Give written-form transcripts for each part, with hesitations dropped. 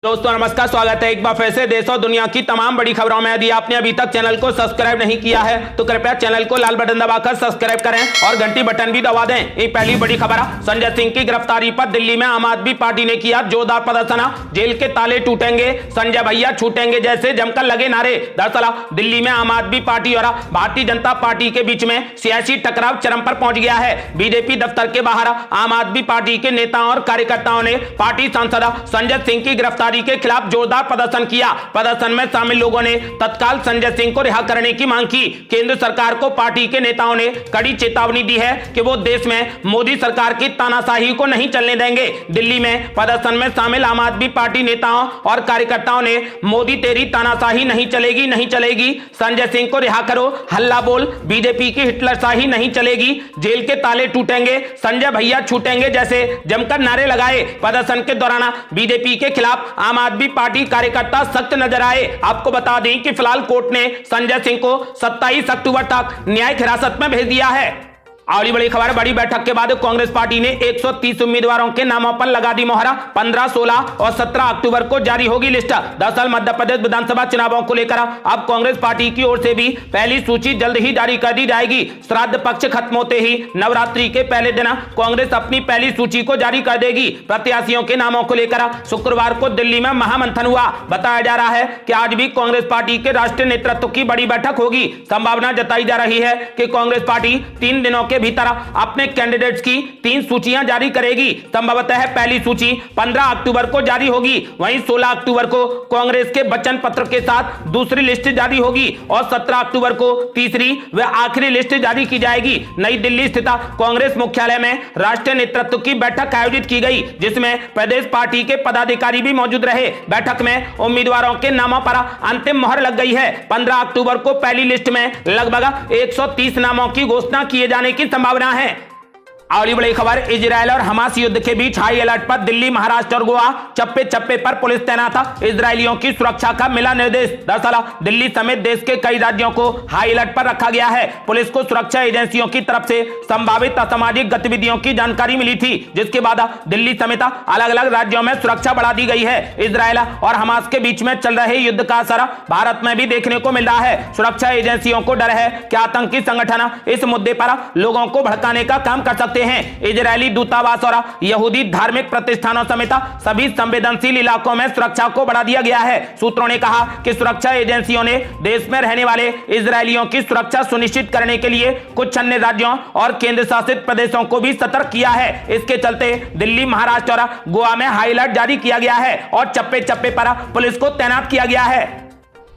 दोस्तों नमस्कार, स्वागत है एक बार फिर से देश और दुनिया की तमाम बड़ी खबरों में। यदि आपने अभी तक चैनल को सब्सक्राइब नहीं किया है तो कृपया चैनल को लाल बटन दबाकर सब्सक्राइब करें और घंटी बटन भी दबा दें। ये पहली बड़ी खबर है। संजय सिंह की गिरफ्तारी पर दिल्ली में आम आदमी पार्टी ने किया जोरदार प्रदर्शन। जेल के ताले टूटेंगे, संजय भैया छूटेंगे जैसे जमकर लगे नारे। दरअसल दिल्ली में आम आदमी पार्टी और भारतीय जनता पार्टी के बीच में सियासी टकराव चरम पर पहुंच गया है। बीजेपी दफ्तर के बाहर आम आदमी पार्टी के नेताओं और कार्यकर्ताओं ने पार्टी सांसद संजय सिंह की गिरफ्तारी के खिलाफ जोरदार प्रदर्शन किया। प्रदर्शन में शामिल लोगों ने तत्काल संजय सिंह को रिहा करने की मांग की। केंद्र सरकार को पार्टी के नेताओं ने कड़ी चेतावनी दी है कि वो देश में मोदी सरकार की तानाशाही को नहीं चलने देंगे। दिल्ली में प्रदर्शन में शामिल आम आदमी पार्टी नेताओं और कार्यकर्ताओं ने मोदी तेरी तानाशाही नहीं चलेगी, नहीं चलेगी, संजय सिंह को रिहा करो, हल्ला बोल, बीजेपी की हिटलरशाही नहीं चलेगी, जेल के ताले टूटेंगे, संजय भैया छूटेंगे जैसे जमकर नारे लगाए। प्रदर्शन के दौरान बीजेपी के खिलाफ आम आदमी पार्टी कार्यकर्ता सख्त नजर आए। आपको बता दें कि फिलहाल कोर्ट ने संजय सिंह को 27 अक्टूबर तक न्यायिक हिरासत में भेज दिया है। अगली बड़ी खबर, बड़ी बैठक के बाद कांग्रेस पार्टी ने 130 उम्मीदवारों के नामों पर लगा दी मोहर। 15, 16 और 17 अक्टूबर को जारी होगी लिस्ट। दरअसल मध्य प्रदेश विधानसभा चुनावों को लेकर अब कांग्रेस पार्टी की ओर से भी पहली सूची जल्द ही जारी कर दी जाएगी। श्राद्ध पक्ष खत्म होते ही नवरात्रि के पहले दिन कांग्रेस अपनी पहली सूची को जारी कर देगी। प्रत्याशियों के नामों को लेकर शुक्रवार को दिल्ली में महामंथन हुआ। बताया जा रहा है कि आज भी कांग्रेस पार्टी के राष्ट्रीय नेतृत्व की बड़ी बैठक होगी। संभावना जताई जा रही है कि कांग्रेस पार्टी 3 दिनों के भीतर अपने कैंडिडेट्स की 3 सूचियां जारी करेगी। संभवतः पहली सूची 15 अक्टूबर को जारी होगी। वहीं 16 अक्टूबर को कांग्रेस के वचन पत्र के साथ दूसरी लिस्ट जारी होगी और 17 अक्टूबर को तीसरी व आखिरी लिस्ट जारी की जाएगी। नई दिल्ली स्थित कांग्रेस मुख्यालय में राष्ट्रीय नेतृत्व की बैठक आयोजित की गई, जिसमें प्रदेश पार्टी के पदाधिकारी भी मौजूद रहे। बैठक में उम्मीदवारों के नामों पर अंतिम मोहर लग गई है। 15 अक्टूबर को पहली लिस्ट में लगभग 130 नामों की घोषणा किए जाने की संभावना है। अगली बड़ी खबर, इजरायल और हमास युद्ध के बीच हाई अलर्ट पर दिल्ली, महाराष्ट्र और गोवा। चप्पे चप्पे पर पुलिस तैनात था। इजरायलियों की सुरक्षा का मिला निर्देश। दरअसल दिल्ली समेत देश के कई राज्यों को हाई अलर्ट पर रखा गया है। पुलिस को सुरक्षा एजेंसियों की तरफ से संभावित असामाजिक गतिविधियों की जानकारी मिली थी, जिसके बाद दिल्ली समेत अलग अलग राज्यों में सुरक्षा बढ़ा दी गई है। इजरायल और हमास के बीच में चल रहे युद्ध का असर भारत में भी देखने को मिल रहा है। सुरक्षा एजेंसियों को डर है कि आतंकी संगठन इस मुद्दे पर लोगों को भड़काने का काम कर सकते हैं। इजरायली दूतावास और यहूदी धार्मिक प्रतिष्ठानों समेत सभी संवेदनशील इलाकों में सुरक्षा को बढ़ा दिया गया है। सूत्रों ने कहा कि सुरक्षा एजेंसियों ने देश में रहने वाले इजरायलियों की सुरक्षा सुनिश्चित करने के लिए कुछ अन्य राज्यों और केंद्र शासित प्रदेशों को भी सतर्क किया है। इसके चलते दिल्ली, महाराष्ट्र और गोवा में हाई अलर्ट जारी किया गया है और चप्पे चप्पे पर पुलिस को तैनात किया गया है।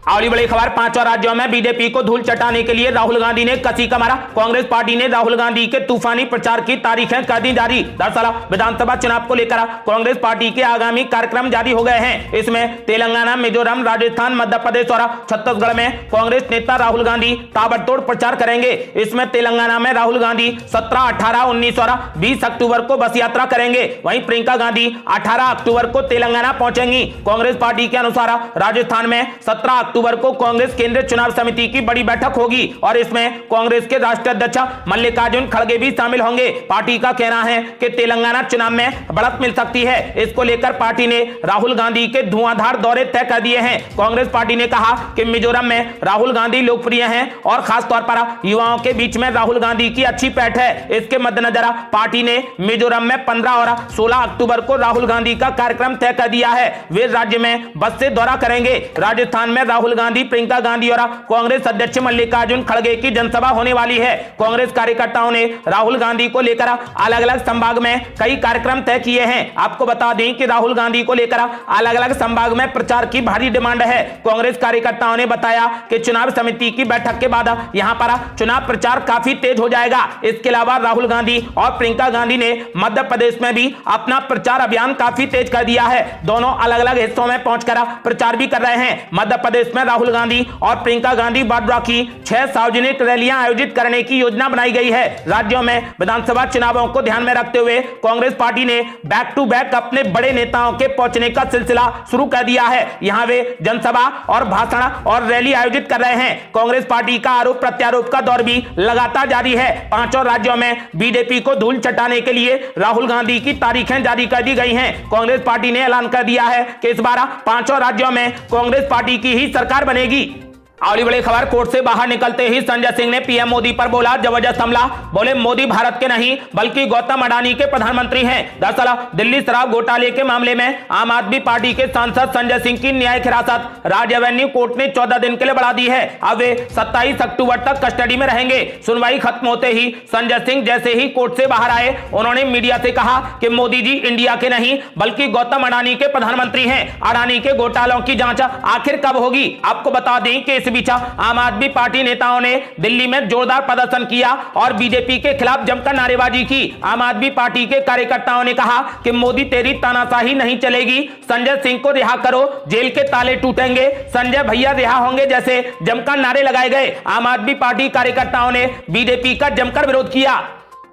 अगली बड़ी खबर, 5 राज्यों में बीजेपी को धूल चटाने के लिए राहुल गांधी ने कसी कमर। कांग्रेस पार्टी ने राहुल गांधी के तूफानी प्रचार की तारीखें कर दी जारी। दरअसल विधानसभा चुनाव को लेकर कांग्रेस पार्टी के आगामी कार्यक्रम जारी हो गए हैं। इसमें तेलंगाना, मिजोरम, राजस्थान, मध्य प्रदेश और छत्तीसगढ़ में कांग्रेस नेता राहुल गांधी ताबड़तोड़ प्रचार करेंगे। इसमें तेलंगाना में राहुल गांधी 17, 18, 19 और 20 अक्टूबर को बस यात्रा करेंगे। वहीं प्रियंका गांधी 18 अक्टूबर को तेलंगाना पहुंचेंगी। कांग्रेस पार्टी के अनुसार राजस्थान में 17 अक्टूबर को कांग्रेस केंद्रीय चुनाव समिति की बड़ी बैठक होगी और इसमें कांग्रेस के राष्ट्रीय अध्यक्ष मल्लिकार्जुन खड़गे भी शामिल होंगे। पार्टी का कहना है कि तेलंगाना चुनाव में बढ़त मिल सकती है। इसको लेकर पार्टी ने राहुल गांधी के धुआंधार दौरे तय कर दिए हैं। कांग्रेस पार्टी ने कहा कि मिजोरम में राहुल गांधी लोकप्रिय हैं और खासतौर पर युवाओं के बीच में राहुल गांधी की अच्छी पैठ है। इसके मद्देनजर पार्टी ने मिजोरम में 15 और 16 अक्टूबर को राहुल गांधी का कार्यक्रम तय कर दिया है। वे राज्य में बस से दौरा करेंगे। राजस्थान में राहुल गांधी, प्रियंका गांधी और कांग्रेस अध्यक्ष मल्लिकार्जुन खड़गे की जनसभा होने वाली है। कांग्रेस कार्यकर्ताओं ने राहुल गांधी को लेकर अलग अलग संभाग में कई कार्यक्रम तय किए हैं। आपको बता दें कि राहुल गांधी को लेकर अलग अलग संभाग में प्रचार की भारी डिमांड है। कांग्रेस कार्यकर्ताओं ने बताया कि चुनाव समिति की बैठक के बाद यहां पर चुनाव प्रचार काफी तेज हो जाएगा। इसके अलावा राहुल गांधी और प्रियंका गांधी ने मध्य प्रदेश में भी अपना प्रचार अभियान काफी तेज कर दिया है। दोनों अलग अलग हिस्सों में पहुंचकर प्रचार भी कर रहे हैं। मध्य प्रदेश प्रदेश में राहुल गांधी और प्रियंका गांधी वाड्रा की 6 सार्वजनिक रैलियां आयोजित करने की योजना बनाई गई है। राज्यों में विधानसभा चुनावों को ध्यान में रखते हुए कांग्रेस पार्टी ने बैक टू बैक अपने बड़े नेताओं के पहुंचने का सिलसिला शुरू कर दिया है। यहां वे जनसभा और भाषण और रैली आयोजित कर रहे हैं। कांग्रेस पार्टी का आरोप प्रत्यारोप का दौर भी लगातार जारी है। 5 राज्यों में बीजेपी को धूल चटाने के लिए राहुल गांधी की तारीखें जारी कर दी गई हैं। कांग्रेस पार्टी ने ऐलान कर दिया है कि इस बार 5 राज्यों में कांग्रेस पार्टी की ही सरकार बनेगी। अगली बड़ी खबर, कोर्ट से बाहर निकलते ही संजय सिंह ने पीएम मोदी पर बोला जबरदस्त हमला। बोले मोदी भारत के नहीं बल्कि गौतम अडानी के प्रधानमंत्री हैं। दरअसल दिल्ली शराब घोटाले के मामले में आम आदमी पार्टी के सांसद संजय सिंह की न्यायिक हिरासत राज्य एवेन्यू कोर्ट ने 14 दिन के लिए बढ़ा दी है। अब वे 27 अक्टूबर तक कस्टडी में रहेंगे। सुनवाई खत्म होते ही संजय सिंह जैसे ही कोर्ट से बाहर आए, उन्होंने मीडिया से कहा कि मोदी जी इंडिया के नहीं बल्कि गौतम अडानी के प्रधानमंत्री हैं। अडानी के घोटालों की जांच आखिर कब होगी? आपको बता दें कि इस बीच आम आदमी पार्टी नेताओं ने दिल्ली में जोरदार प्रदर्शन किया और बीजेपी के खिलाफ जमकर नारेबाजी की। आम आदमी पार्टी के कार्यकर्ताओं ने कहा कि मोदी तेरी तानाशाही नहीं चलेगी, संजय सिंह को रिहा करो, जेल के ताले टूटेंगे, संजय भैया रिहा होंगे जैसे जमकर नारे लगाए गए। आम आदमी पार्टी कार्यकर्ताओं ने बीजेपी का जमकर विरोध किया।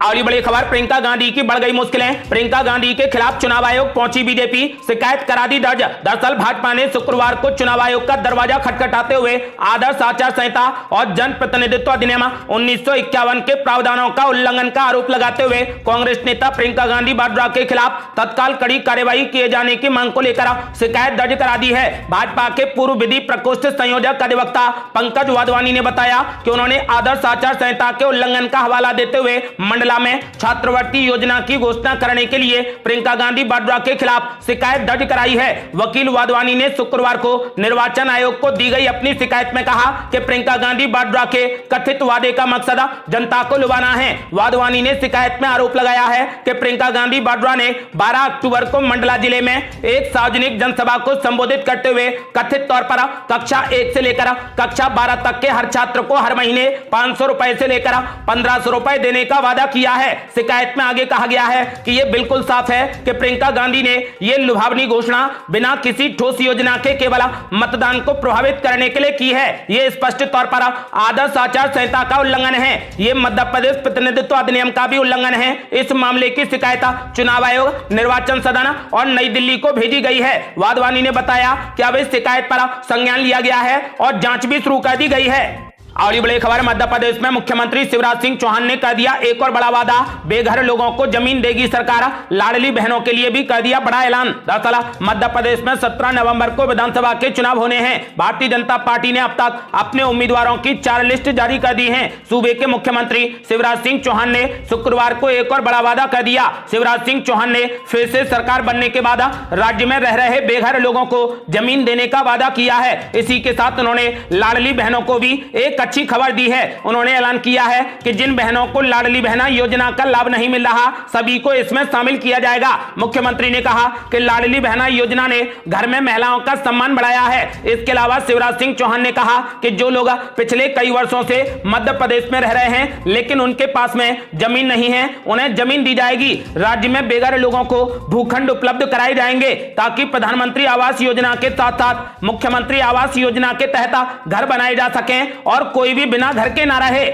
अगली बड़ी खबर, प्रियंका गांधी की बढ़ गई मुश्किलें। प्रियंका गांधी के खिलाफ चुनाव आयोग पहुंची बीजेपी, शिकायत करा दी दर्ज। दरअसल भाजपा ने शुक्रवार को चुनाव आयोग का दरवाजा खटखटाते हुए आदर्श आचार संहिता और जन प्रतिनिधित्व अधिनियम 1951 के प्रावधानों का उल्लंघन का आरोप लगाते हुए कांग्रेस नेता प्रियंका गांधी वाड्रा के खिलाफ तत्काल कड़ी कार्रवाई किए जाने की मांग को लेकर शिकायत दर्ज करा दी है। भाजपा के पूर्व विधि प्रकोष्ठ संयोजक अधिवक्ता पंकज वाधवानी ने बताया कि उन्होंने आदर्श आचार संहिता के उल्लंघन का हवाला देते हुए मंडला में छात्रवृत्ति योजना की घोषणा करने के लिए प्रियंका गांधी वाड्रा के खिलाफ शिकायत दर्ज कराई है। वकील वाधवानी ने शुक्रवार को निर्वाचन आयोग को दी गई अपनी शिकायत में कहा कि प्रियंका गांधी वाड्रा के कथित वादे का मकसद जनता को लुभाना है। वाधवानी ने शिकायत में आरोप लगाया है कि प्रियंका गांधी वाड्रा ने 12 अक्टूबर को मंडला जिले में एक सार्वजनिक जनसभा को संबोधित करते हुए कथित तौर पर कक्षा 1 से लेकर कक्षा 12 तक के हर छात्र को हर महीने 500 रुपए से लेकर 1500 रुपए देने का वादा किया है। शिकायत में आगे कहा गया है कि यह बिल्कुल साफ है कि प्रियंका गांधी ने यह लुभावनी घोषणा बिना किसी ठोस योजना के केवल मतदान को प्रभावित करने के लिए की है। यह स्पष्ट तौर पर आदर्श आचार संहिता का उल्लंघन है। यह मध्य प्रदेश प्रतिनिधित्व अधिनियम का भी उल्लंघन है। इस मामले की शिकायत चुनाव आयोग, निर्वाचन सदन और नई दिल्ली को भेजी गई है। वाधवानी ने बताया कि अब इस शिकायत पर संज्ञान लिया गया है और जांच भी शुरू कर दी गई है। अगली बड़ी खबर, मध्य प्रदेश में मुख्यमंत्री शिवराज सिंह चौहान ने कर दिया एक और बड़ा वादा। बेघर लोगों को जमीन देगी सरकार, लाडली बहनों के लिए भी कर दिया बड़ा ऐलान। दरअसल मध्य प्रदेश में 17 नवंबर को विधानसभा के चुनाव होने हैं। भारतीय जनता पार्टी ने अब तक अपने उम्मीदवारों की 4 लिस्ट जारी कर दी है। सूबे के मुख्यमंत्री शिवराज सिंह चौहान ने शुक्रवार को एक और बड़ा वादा कर दिया। शिवराज सिंह चौहान ने फिर से सरकार बनने के बाद राज्य में रह रहे बेघर लोगों को जमीन देने का वादा किया है। इसी के साथ उन्होंने लाडली बहनों को भी एक अच्छी खबर दी है। उन्होंने ऐलान किया है कि जिन बहनों को लाडली बहना योजना का लाभ नहीं मिल रहा, सभी को इसमें शामिल किया जाएगा। मुख्यमंत्री ने कहा कि लाडली बहना योजना ने घर में महिलाओं का सम्मान बढ़ाया है। इसके अलावा शिवराज सिंह चौहान ने कहा कि जो लोग पिछले कई वर्षों से मध्य प्रदेश में रह रहे हैं लेकिन उनके पास में जमीन नहीं है, उन्हें जमीन दी जाएगी। राज्य में बेघर लोगों को भूखंड उपलब्ध कराए जाएंगे ताकि प्रधानमंत्री आवास योजना के साथ साथ मुख्यमंत्री आवास योजना के तहत घर बनाए जा सकें और कोई भी बिना घर के ना रहे।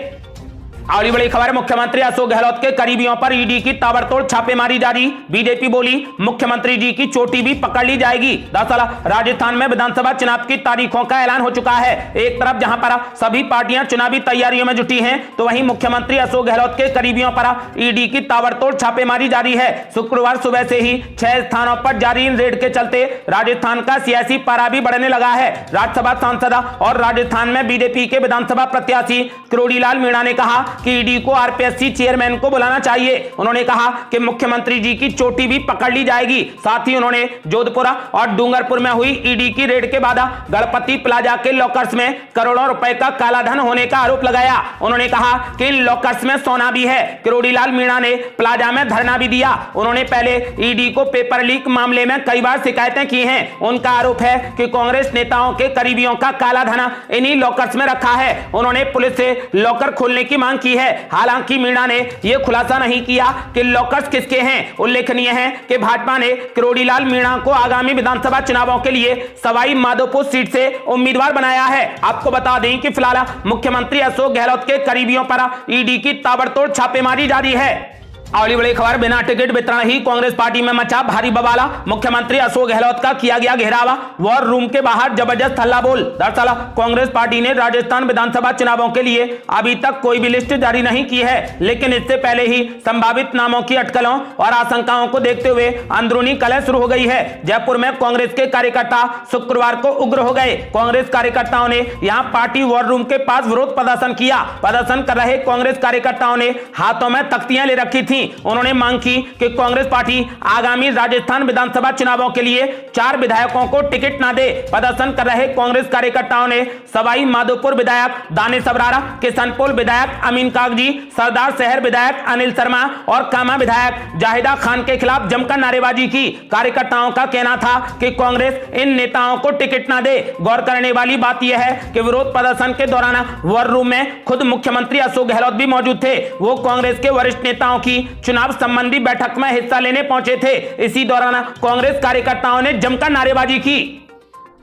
अगली बड़ी खबर, मुख्यमंत्री अशोक गहलोत के करीबियों पर ईडी की ताबड़तोड़ छापेमारी जारी। बीजेपी बोली मुख्यमंत्री जी की चोटी भी पकड़ ली जाएगी। दरअसल राजस्थान में विधानसभा चुनाव की तारीखों का ऐलान हो चुका है। एक तरफ जहां पर सभी पार्टियां चुनावी तैयारियों में जुटी हैं, तो वहीं मुख्यमंत्री अशोक गहलोत के करीबियों पर ईडी की ताबड़तोड़ छापेमारी जारी है। शुक्रवार सुबह से ही 6 स्थानों पर जारी इन रेड के चलते राजस्थान का सियासी पारा भी बढ़ने लगा है। राज्यसभा सांसद और राजस्थान में बीजेपी के विधानसभा प्रत्याशी किरोड़ीलाल मीणा ने कहा कि ईडी को आरपीएससी चेयरमैन को बुलाना चाहिए। उन्होंने कहा कि मुख्यमंत्री जी की चोटी भी पकड़ ली जाएगी। साथ ही उन्होंने जोधपुर और डूंगरपुर में हुई ईडी की रेड के बाद गणपति प्लाजा के लॉकर्स में करोड़ों रुपए का कालाधन होने का आरोप लगाया। उन्होंने कहा कि इन लॉकर्स में सोना भी है। किरोड़ीलाल मीणा ने प्लाजा में धरना भी दिया। उन्होंने पहले ईडी को पेपर लीक मामले में कई बार शिकायतें की हैं। उनका आरोप है कि कांग्रेस नेताओं के करीबियों का काला धन इन्हीं लॉकर्स में रखा है। उन्होंने पुलिस से लॉकर खोलने की मांग की है। हालांकि मीणा ने यह खुलासा नहीं किया कि लॉकर्स किसके हैं। उल्लेखनीय है कि भाजपा ने किरोड़ीलाल मीणा को आगामी विधानसभा चुनावों के लिए सवाई माधोपुर सीट से उम्मीदवार बनाया है। आपको बता दें कि फिलहाल मुख्यमंत्री अशोक गहलोत के करीबियों पर ईडी की ताबड़तोड़ छापेमारी जारी है। अगली बड़ी खबर, बिना टिकट वितरण ही कांग्रेस पार्टी में मचा भारी बवाला। मुख्यमंत्री अशोक गहलोत का किया गया घेराव, वॉर रूम के बाहर जबरदस्त हल्ला बोल। दरअसल कांग्रेस पार्टी ने राजस्थान विधानसभा चुनावों के लिए अभी तक कोई भी लिस्ट जारी नहीं की है, लेकिन इससे पहले ही संभावित नामों की अटकलों और आशंकाओं को देखते हुए अंदरूनी कलह शुरू हो गई है। जयपुर में कांग्रेस के कार्यकर्ता शुक्रवार को उग्र हो गए। कांग्रेस कार्यकर्ताओं ने यहां पार्टी वॉर रूम के पास विरोध प्रदर्शन किया। प्रदर्शन कर रहे कांग्रेस कार्यकर्ताओं ने हाथों में तख्तियां ले रखी थी। उन्होंने मांग की कि कांग्रेस पार्टी आगामी राजस्थान विधानसभा चुनावों के लिए 4 विधायकों को टिकट ना दे। प्रदर्शन कर रहे कांग्रेस कार्यकर्ताओं ने सवाई माधोपुर विधायक दानिश अबरार, किशनपोल विधायक अमीन कागजी, सरदार शहर विधायक अनिल शर्मा और कामा विधायक जाहिदा खान के खिलाफ जमकर नारेबाजी की। कार्यकर्ताओं का कहना था कि कांग्रेस इन नेताओं को टिकट ना दे। गौर करने वाली बात यह है कि विरोध प्रदर्शन के दौरान वॉर रूम में खुद मुख्यमंत्री अशोक गहलोत भी मौजूद थे। वो कांग्रेस के वरिष्ठ नेताओं की चुनाव संबंधी बैठक में हिस्सा लेने पहुंचे थे। इसी दौरान कांग्रेस कार्यकर्ताओं ने जमकर नारेबाजी की।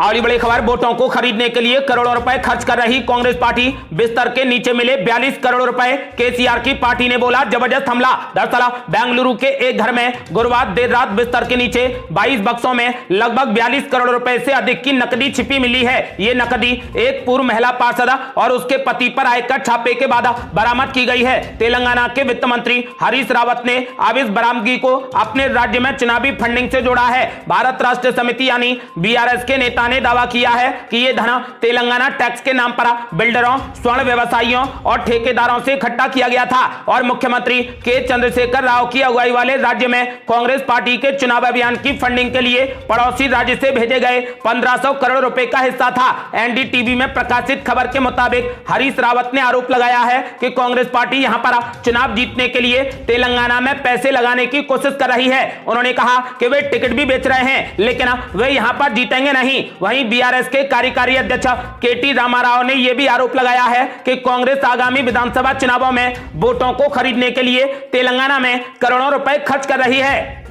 अगली बड़ी खबर, वोटों को खरीदने के लिए करोड़ों रुपए खर्च कर रही कांग्रेस पार्टी, बिस्तर के नीचे मिले 42 करोड़ रुपए। केसीआर की पार्टी ने बोला जबरदस्त हमला। दरअसल बेंगलुरु के एक घर में गुरुवार देर रात बिस्तर के नीचे 22 बक्सों में लगभग 42 करोड़ रुपए से अधिक की नकदी छिपी मिली है। ये नकदी एक पूर्व महिला पार्षद और उसके पति पर आयकर छापे के बाद बरामद की गई है। तेलंगाना के वित्त मंत्री हरीश रावत ने अब इस बरामदगी को अपने राज्य में चुनावी फंडिंग से जोड़ा है। भारत राष्ट्र समिति यानी बीआरएस के नेता ने दावा किया है कि यह धन तेलंगाना टैक्स के नाम पर बिल्डरों, स्वर्ण व्यवसायियों और ठेकेदारों से इकट्ठा किया गया था और मुख्यमंत्री के चंद्रशेखर राव की अगुवाई वाले राज्य में कांग्रेस पार्टी के चुनाव अभियान की फंडिंग के लिए पड़ोसी राज्य से भेजे गए 1500 करोड़ रुपए का हिस्सा था। एनडीटीवी में प्रकाशित खबर के मुताबिक हरीश रावत ने आरोप लगाया है कि कांग्रेस पार्टी यहां पर चुनाव जीतने के लिए तेलंगाना में पैसे लगाने की कोशिश कर रही है। उन्होंने कहा कि वे टिकट भी बेच रहे हैं, लेकिन वे यहां पर जीतेंगे नहीं। वहीं बीआरएस के कार्यकारी अध्यक्ष केटी रामाराव ने यह भी आरोप लगाया है कि कांग्रेस आगामी विधानसभा चुनावों में वोटों को खरीदने के लिए तेलंगाना में करोड़ों रुपए खर्च कर रही है।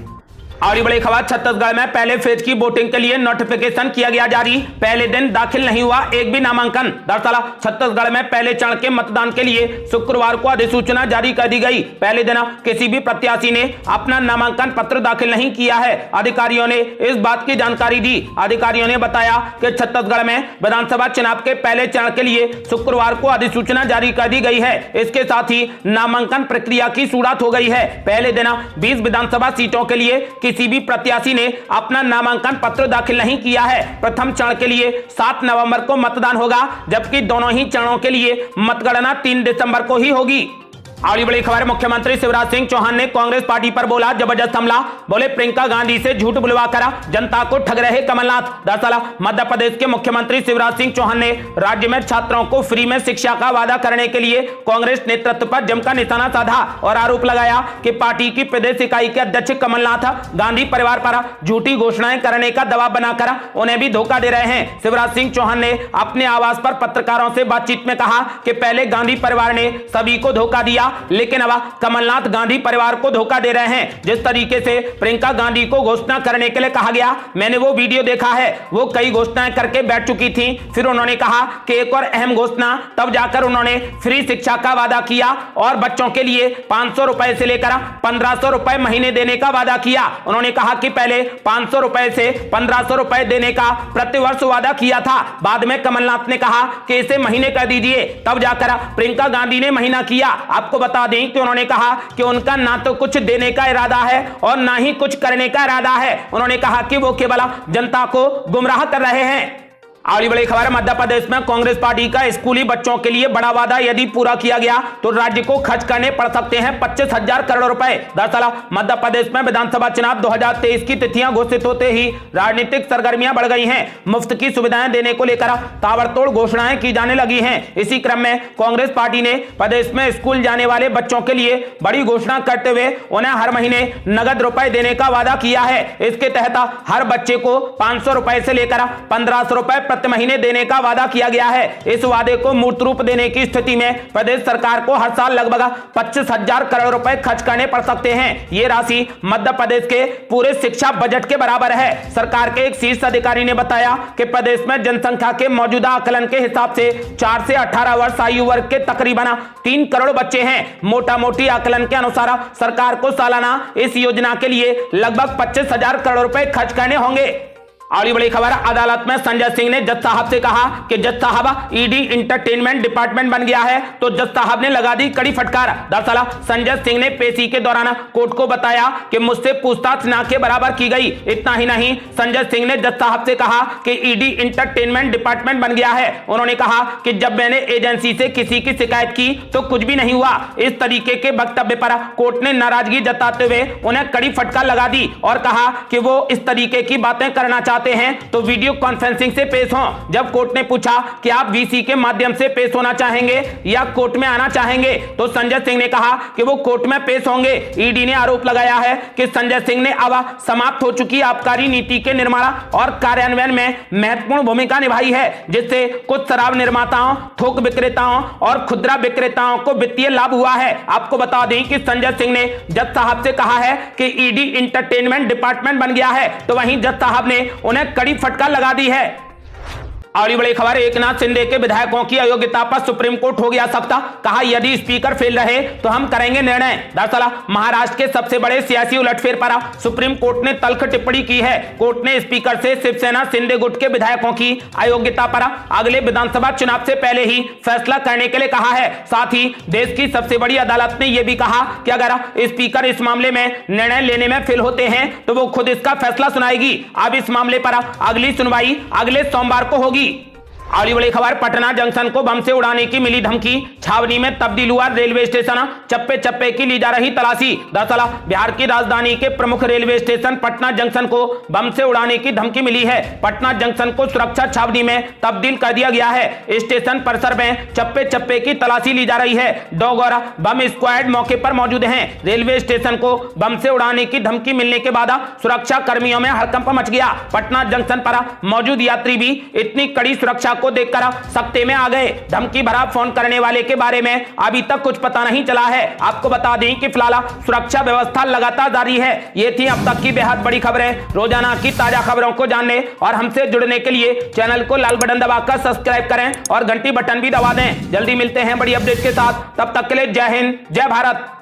अगली बड़ी खबर, छत्तीसगढ़ में पहले फेज की वोटिंग के लिए नोटिफिकेशन किया गया जारी। पहले दिन दाखिल नहीं हुआ एक भी नामांकन। दरअसल छत्तीसगढ़ में पहले चरण के मतदान के लिए शुक्रवार को अधिसूचना जारी कर दी गई। पहले दिन किसी भी प्रत्याशी ने अपना नामांकन पत्र दाखिल नहीं किया है। अधिकारियों ने इस बात की जानकारी दी। अधिकारियों ने बताया कि छत्तीसगढ़ में विधानसभा चुनाव के पहले चरण के लिए शुक्रवार को अधिसूचना जारी कर दी गई है। इसके साथ ही नामांकन प्रक्रिया की शुरुआत हो गई है। पहले दिन 20 विधानसभा सीटों के लिए किसी भी प्रत्याशी ने अपना नामांकन पत्र दाखिल नहीं किया है। प्रथम चरण के लिए 7 नवंबर को मतदान होगा, जबकि दोनों ही चरणों के लिए मतगणना 3 दिसंबर को ही होगी। अगली बड़ी खबर, मुख्यमंत्री शिवराज सिंह चौहान ने कांग्रेस पार्टी पर बोला जबरदस्त हमला। बोले प्रियंका गांधी से झूठ बुलवाकर जनता को ठग रहे कमलनाथ। दरअसल मध्य प्रदेश के मुख्यमंत्री शिवराज सिंह चौहान ने राज्य में छात्रों को फ्री में शिक्षा का वादा करने के लिए कांग्रेस नेतृत्व पर जमकर निशाना साधा और आरोप लगाया कि पार्टी की प्रदेश इकाई के अध्यक्ष कमलनाथ गांधी परिवार पर झूठी घोषणाएं करने का दबाव बनाकर उन्हें भी धोखा दे रहे हैं। शिवराज सिंह चौहान ने अपने आवास पर पत्रकारों से बातचीत में कहा कि पहले गांधी परिवार ने सभी को धोखा दिया, लेकिन अब कमलनाथ गांधी परिवार को धोखा दे रहे हैं। जिस तरीके से प्रियंका गांधी को घोषणा करने के लिए कहा गया, मैंने वो वीडियो देखा है। वो कई घोषणाएं करके बैठ चुकी थी। फिर उन्होंने कहा कि एक और अहम घोषणा, तब जाकर उन्होंने फ्री शिक्षा का वादा किया और बच्चों के लिए 500 रुपए से लेकर 1500 रुपए महीने देने का वादा किया। उन्होंने कहा कि पहले 500 रुपए से 1500 रुपए देने का प्रतिवर्ष वादा किया था। बाद में कमलनाथ ने कहा कि इसे महीने कर दीजिए, तब जाकर प्रियंका गांधी ने महीना किया। आपको बता दें कि उन्होंने कहा कि उनका ना तो कुछ देने का इरादा है और ना ही कुछ करने का इरादा है। उन्होंने कहा कि वो केवल जनता को गुमराह कर रहे हैं। अगली बड़ी खबर, मध्य प्रदेश में कांग्रेस पार्टी का स्कूली बच्चों के लिए बड़ा वादा यदि पूरा किया गया तो राज्य को खर्च करने पड़ सकते हैं 25,000 करोड़ रुपए। दरअसल मध्य प्रदेश में विधानसभा चुनाव 2023 की तिथियां घोषित होते ही राजनीतिक सरगर्मियां बढ़ गई हैं। मुफ्त की सुविधाएं देने को लेकर ताबड़तोड़ घोषणाएं की जाने लगी हैं। इसी क्रम में कांग्रेस पार्टी ने प्रदेश में स्कूल जाने वाले बच्चों के लिए बड़ी घोषणा करते हुए उन्हें हर महीने नगद रुपए देने का वादा किया है। इसके तहत हर बच्चे को 500 रुपए से लेकर 1500 रुपए प्रति महीने देने का वादा किया गया है। इस वादे को मूर्त रूप देने की स्थिति में प्रदेश सरकार को हर साल लगभग 25,000 करोड़ रुपए खर्च करने पड़ सकते हैं। ये राशि मध्य प्रदेश के पूरे शिक्षा बजट के बराबर है। सरकार के एक शीर्ष अधिकारी ने बताया कि प्रदेश में जनसंख्या के मौजूदा आकलन के हिसाब से 4 से 18 वर्ष आयु वर्ग के तकरीबन 3 करोड़ बच्चे हैं। मोटा मोटी आकलन के अनुसार सरकार को सालाना इस योजना के लिए लगभग 25,000 करोड़ रुपए खर्च करने होंगे। अगली बड़ी खबर, अदालत में संजय सिंह ने जज साहब से कहा कि जज साहब ईडी इंटरटेनमेंट डिपार्टमेंट बन गया है, तो जज साहब ने लगा दी कड़ी फटकार। दरअसल संजय सिंह ने पेशी के दौरान कोर्ट को बताया कि मुझसे पूछताछ ना के बराबर की गई। इतना ही नहीं, संजय सिंह ने जज साहब से कहा कि ईडी इंटरटेनमेंट डिपार्टमेंट बन गया है। उन्होंने कहा कि जब मैंने एजेंसी से किसी की शिकायत की तो कुछ भी नहीं हुआ। इस तरीके के वक्तव्य पर कोर्ट ने नाराजगी जताते हुए उन्हें कड़ी फटकार लगा दी और कहा कि वो इस तरीके की बातें करना चाहते हैं तो वीडियो कॉन्फ्रेंसिंग से पेश हों। जब कोर्ट ने पूछा कि आप वीसी के माध्यम से पेश होना चाहेंगे या कोर्ट में आना चाहेंगे, तो संजय सिंह ने कहा कि वो कोर्ट में पेश होंगे। ईडी ने आरोप लगाया है कि संजय सिंह ने अब समाप्त हो चुकी आबकारी नीति के निर्माण और कार्यान्वयन में महत्वपूर्ण भूमिका निभाई है, जिससे कुछ शराब निर्माताओं, थोक विक्रेताओं और खुदरा विक्रेताओं को वित्तीय लाभ हुआ है। आपको बता दें कि संजय सिंह ने जज साहब से कहा है कि ईडी इंटरटेनमेंट डिपार्टमेंट बन गया है, तो वहीं जज साहब ने उन्हें कड़ी फटकार लगा दी है। अगली बड़ी खबर, एकनाथ शिंदे के विधायकों की अयोग्यता पर सुप्रीम कोर्ट हो गया सख्त। कहा यदि स्पीकर फेल रहे तो हम करेंगे निर्णय। दरअसल महाराष्ट्र के सबसे बड़े सियासी उलटफेर पर सुप्रीम कोर्ट ने तल्ख टिप्पणी की है। कोर्ट ने स्पीकर से शिवसेना शिंदे गुट के विधायकों की अयोग्यता पर अगले विधानसभा चुनाव से पहले ही फैसला करने के लिए कहा है। साथ ही देश की सबसे बड़ी अदालत ने यह भी कहा कि अगर स्पीकर इस मामले में निर्णय लेने में फेल होते हैं तो वो खुद इसका फैसला सुनाएगी। अब इस मामले पर अगली सुनवाई अगले सोमवार को होगी। अगली बड़ी खबर, पटना जंक्शन को बम से उड़ाने की मिली धमकी, छावनी में तब्दील हुआ रेलवे स्टेशन, चप्पे चप्पे की ली जा रही तलाशी। दरअसल बिहार की राजधानी के प्रमुख रेलवे स्टेशन पटना जंक्शन को बम से उड़ाने की धमकी मिली है। पटना जंक्शन को सुरक्षा छावनी में तब्दील कर दिया गया है। स्टेशन परिसर में चप्पे चप्पे की तलाशी ली जा रही है। डॉग और बम स्क्वाड मौके पर मौजूद हैं। रेलवे स्टेशन को बम से उड़ाने की धमकी मिलने के बाद सुरक्षा कर्मियों में हड़कंप मच गया। पटना जंक्शन पर मौजूद यात्री भी इतनी कड़ी सुरक्षा को देखकर सख्ते में आ गए। धमकी भरा फोन करने वाले के बारे में अभी तक कुछ पता नहीं चला है। आपको बता दें कि फिलहाल सुरक्षा व्यवस्था लगातार जारी है। ये थी अब तक की बेहद बड़ी खबरें। रोजाना की ताजा खबरों को जानने और हमसे जुड़ने के लिए चैनल को लाल बटन दबाकर सब्सक्राइब करें और घंटी बटन भी दबा दें। जल्दी मिलते हैं बड़ी अपडेट के साथ, तब तक के लिए जय हिंद, जय भारत।